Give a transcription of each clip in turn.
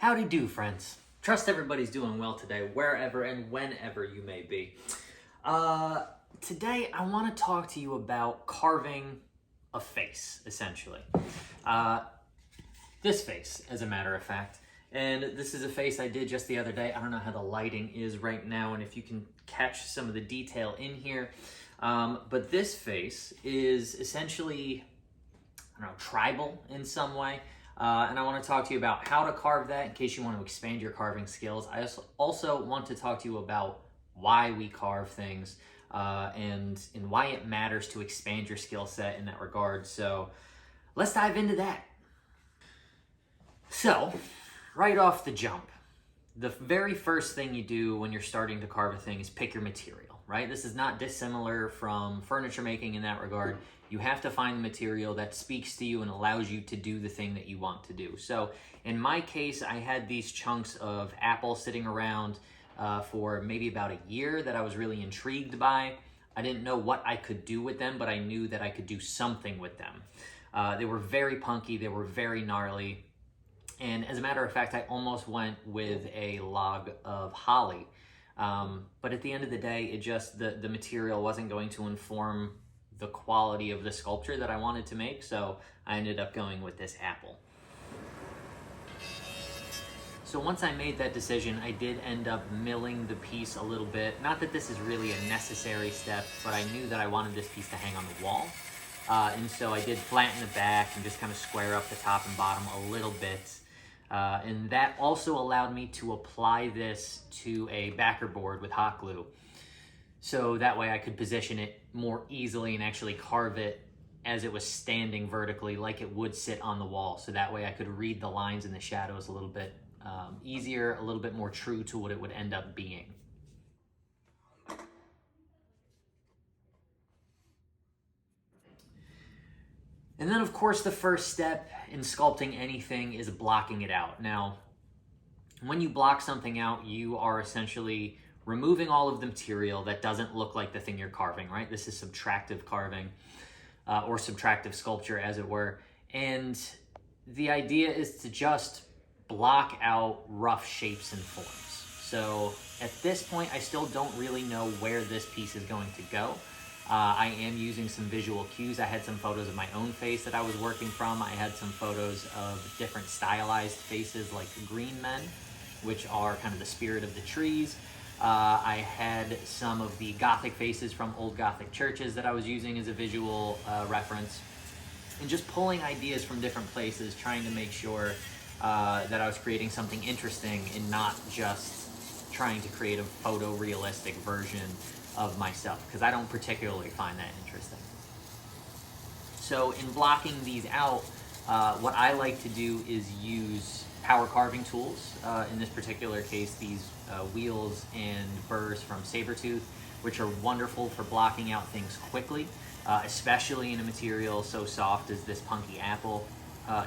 Howdy do, friends. Trust everybody's doing well today, wherever and whenever you may be. Today, I want to talk to you about carving a face, essentially. This face, as a matter of fact. And this is a face I did just the other day. I don't know how the lighting is right now and if you can catch some of the detail in here. But this face is essentially, I don't know, tribal in some way. And I want to talk to you about how to carve that in case you want to expand your carving skills. I also want to talk to you about why we carve things and why it matters to expand your skill set in that regard. So let's dive into that. So, right off the jump, the very first thing you do when you're starting to carve a thing is pick your material, right? This is not dissimilar from furniture making in that regard. You have to find the material that speaks to you and allows you to do the thing that you want to do. So in my case, I had these chunks of apple sitting around for maybe about a year that I was really intrigued by. I didn't know what I could do with them, but I knew that I could do something with them. They were very punky, they were very gnarly. And as a matter of fact, I almost went with a log of holly. But at the end of the day, it just, the material wasn't going to inform the quality of the sculpture that I wanted to make, so I ended up going with this apple. So once I made that decision, I did end up milling the piece a little bit. Not that this is really a necessary step, but I knew that I wanted this piece to hang on the wall. And so I did flatten the back and just kind of square up the top and bottom a little bit. And that also allowed me to apply this to a backer board with hot glue. So that way I could position it more easily and actually carve it as it was standing vertically like it would sit on the wall. So that way I could read the lines and the shadows a little bit easier, a little bit more true to what it would end up being. And then, of course, the first step in sculpting anything is blocking it out. Now, when you block something out, you are essentially removing all of the material that doesn't look like the thing you're carving, right? This is subtractive carving or subtractive sculpture, as it were. And the idea is to just block out rough shapes and forms. So at this point, I still don't really know where this piece is going to go. I am using some visual cues. I had some photos of my own face that I was working from. I had some photos of different stylized faces like green men, which are kind of the spirit of the trees. I had some of the Gothic faces from old Gothic churches that I was using as a visual reference. And just pulling ideas from different places, trying to make sure that I was creating something interesting and not just trying to create a photorealistic version of myself, because I don't particularly find that interesting. So in blocking these out, what I like to do is use power carving tools. In this particular case, these wheels and burrs from Sabertooth, which are wonderful for blocking out things quickly, especially in a material so soft as this punky apple.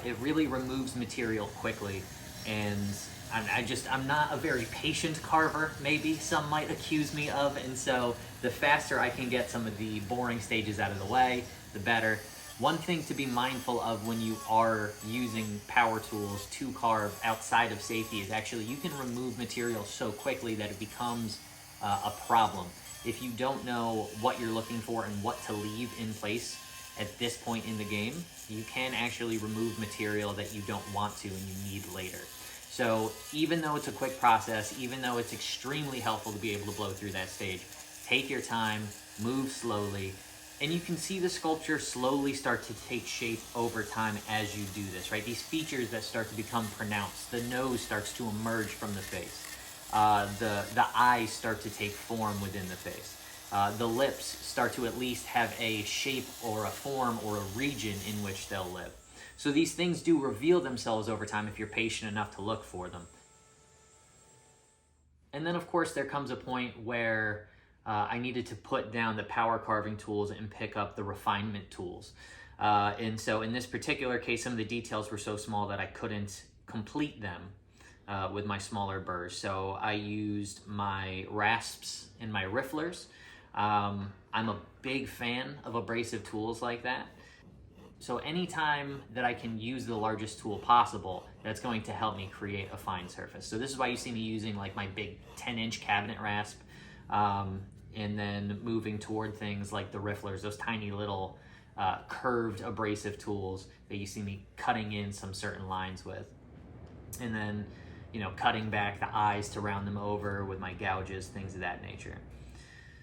It really removes material quickly, and I'm not a very patient carver, maybe some might accuse me of, and so the faster I can get some of the boring stages out of the way, the better. One thing to be mindful of when you are using power tools to carve outside of safety is actually you can remove material so quickly that it becomes a problem. If you don't know what you're looking for and what to leave in place at this point in the game, you can actually remove material that you don't want to and you need later. So even though it's a quick process, even though it's extremely helpful to be able to blow through that stage, take your time, move slowly, and you can see the sculpture slowly start to take shape over time as you do this, right? These features that start to become pronounced, the nose starts to emerge from the face, the eyes start to take form within the face, the lips start to at least have a shape or a form or a region in which they'll live. So these things do reveal themselves over time if you're patient enough to look for them. And then, of course, there comes a point where I needed to put down the power carving tools and pick up the refinement tools. And so in this particular case, some of the details were so small that I couldn't complete them with my smaller burrs. So I used my rasps and my rifflers. I'm a big fan of abrasive tools like that. So anytime that I can use the largest tool possible, that's going to help me create a fine surface. So this is why you see me using like my big 10-inch cabinet rasp, and then moving toward things like the rifflers, those tiny little curved abrasive tools that you see me cutting in some certain lines with. And then, you know, cutting back the eyes to round them over with my gouges, things of that nature.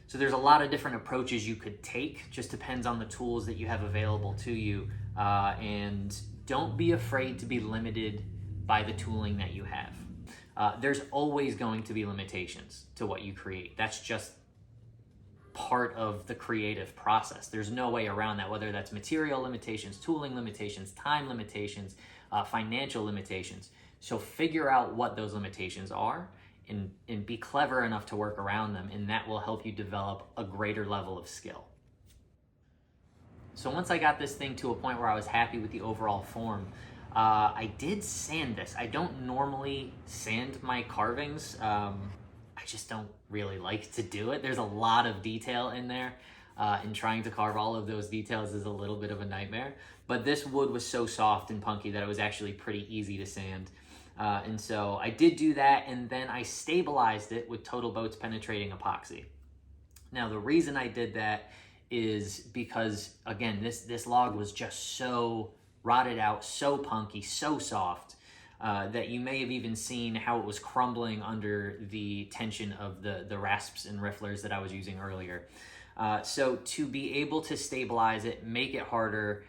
So there's a lot of different approaches you could take, just depends on the tools that you have available to you. And don't be afraid to be limited by the tooling that you have. There's always going to be limitations to what you create. That's just part of the creative process. There's no way around that, whether that's material limitations, tooling limitations, time limitations, financial limitations. So figure out what those limitations are and be clever enough to work around them, and that will help you develop a greater level of skill. So once I got this thing to a point where I was happy with the overall form, I did sand this. I don't normally sand my carvings. I just don't really like to do it. There's a lot of detail in there, and trying to carve all of those details is a little bit of a nightmare. But this wood was so soft and punky that it was actually pretty easy to sand. And so I did do that, and then I stabilized it with TotalBoat's penetrating epoxy. Now the reason I did that is because, again, this log was just so rotted out, so punky, so soft, that you may have even seen how it was crumbling under the tension of the rasps and rifflers that I was using earlier. So to be able to stabilize it, make it harder,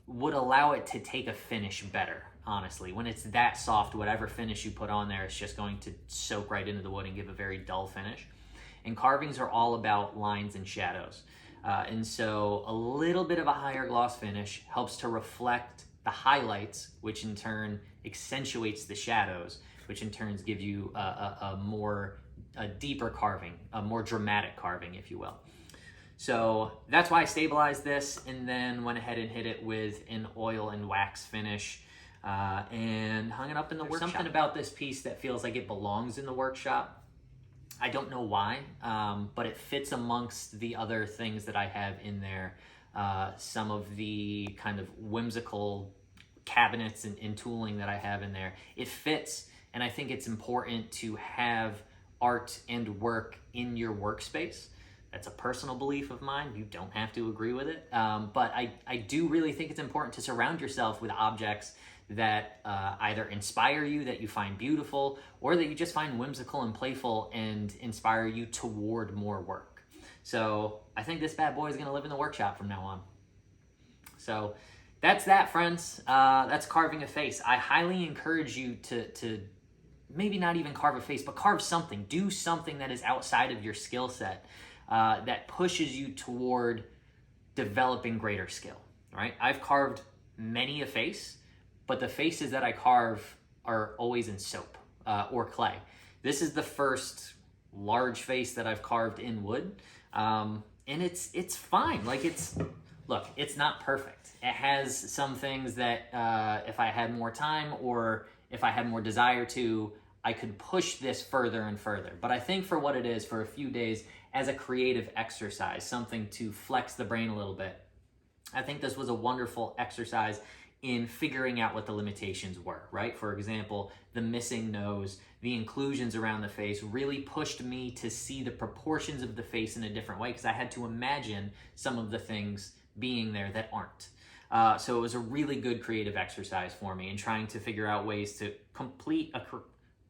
would allow it to take a finish better. Honestly, when it's that soft, whatever finish you put on there, it's just going to soak right into the wood and give a very dull finish. And carvings are all about lines and shadows. And so a little bit of a higher gloss finish helps to reflect the highlights, which in turn accentuates the shadows, which in turn gives you a deeper carving, a more dramatic carving, if you will. So that's why I stabilized this, and then went ahead and hit it with an oil and wax finish. And hung it up in the workshop. Something about this piece that feels like it belongs in the workshop. I don't know why, but it fits amongst the other things that I have in there. Some of the kind of whimsical cabinets and tooling that I have in there. It fits, and I think it's important to have art and work in your workspace. That's a personal belief of mine. You don't have to agree with it. But I do really think it's important to surround yourself with objects that either inspire you, that you find beautiful, or that you just find whimsical and playful and inspire you toward more work. So I think this bad boy is going to live in the workshop from now on. So that's that, friends. That's carving a face. I highly encourage you to maybe not even carve a face, but carve something. Do something that is outside of your skill set, that pushes you toward developing greater skill, right? I've carved many a face, but the faces that I carve are always in soap or clay. This is the first large face that I've carved in wood, and it's fine. Like look, it's not perfect. It has some things that if I had more time or if I had more desire to, I could push this further and further. But I think for what it is, for a few days, as a creative exercise, something to flex the brain a little bit, I think this was a wonderful exercise in figuring out what the limitations were, right? For example, the missing nose, the inclusions around the face really pushed me to see the proportions of the face in a different way, because I had to imagine some of the things being there that aren't. So it was a really good creative exercise for me in trying to figure out ways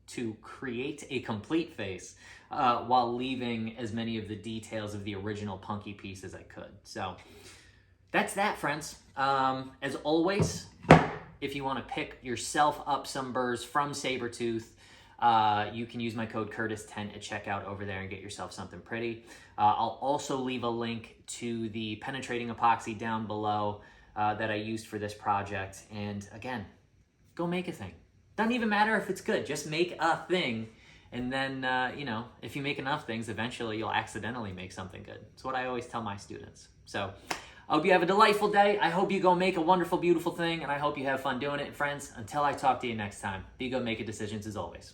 to create a complete face while leaving as many of the details of the original punky piece as I could. So that's that, friends. As always, if you want to pick yourself up some burrs from Sabertooth, you can use my code Curtis10 at checkout over there and get yourself something pretty. I'll also leave a link to the penetrating epoxy down below that I used for this project. And again, go make a thing. Doesn't even matter if it's good, just make a thing. And then, if you make enough things, eventually you'll accidentally make something good. It's what I always tell my students. So I hope you have a delightful day. I hope you go make a wonderful, beautiful thing, and I hope you have fun doing it. Friends, until I talk to you next time, be good making decisions as always.